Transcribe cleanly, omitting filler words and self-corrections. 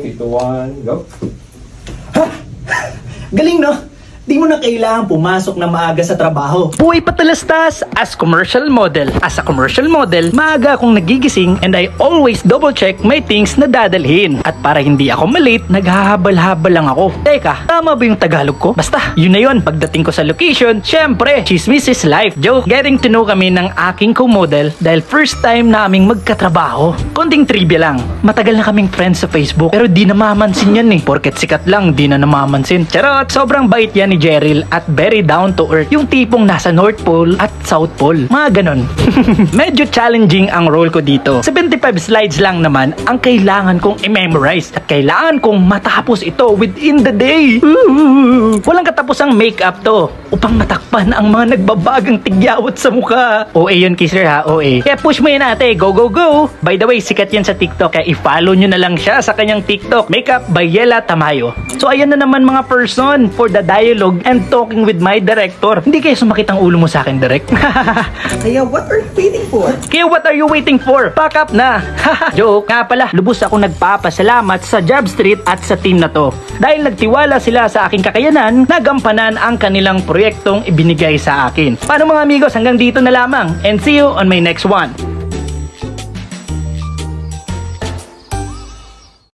3, 2, 1, go. Galing, no? Di mo na kailangan pumasok na maaga sa trabaho. Buhay patalastas as commercial model. As a commercial model, maaga akong nagigising and I always double check my things na dadalhin. At para hindi ako malate, naghahabal-habal lang ako. Teka, tama ba yung Tagalog ko? Basta, yun na yun. Pagdating ko sa location, syempre, chismis is life. Joke, getting to know kami ng aking co-model dahil first time naming magkatrabaho. Konting trivia lang. Matagal na kaming friends sa Facebook pero di namamansin yan eh. Porket sikat lang, di na namamansin. Charot, sobrang bait yan ni Jeryl at very down to earth. Yung tipong nasa North Pole at South Pole. Mga ganon. Medyo challenging ang role ko dito. 75 slides lang naman ang kailangan kong i-memorize at kailangan kong matapos ito within the day. Walang katapusang makeup to upang matakpan ang mga nagbabagang tigyawat sa mukha. OA yun, kisser ha, OA. Kaya push mo yun ate, go go go. By the way, sikat yan sa TikTok kaya i-follow nyo na lang siya sa kanyang TikTok. Makeup by Yela Tamayo. So ayan na naman mga person for the dialogue and talking with my director. Hindi kayo sumakit ang ulo mo sa akin, direct. Kaya what are you waiting for? Kaya what are you waiting for? Pack up na! Joke! Nga pala, lubos ako nagpapasalamat sa Job Street at sa team na to. Dahil nagtiwala sila sa aking kakayanan, nagampanan ang kanilang proyektong ibinigay sa akin. Paano mga amigos, hanggang dito na lamang and see you on my next one.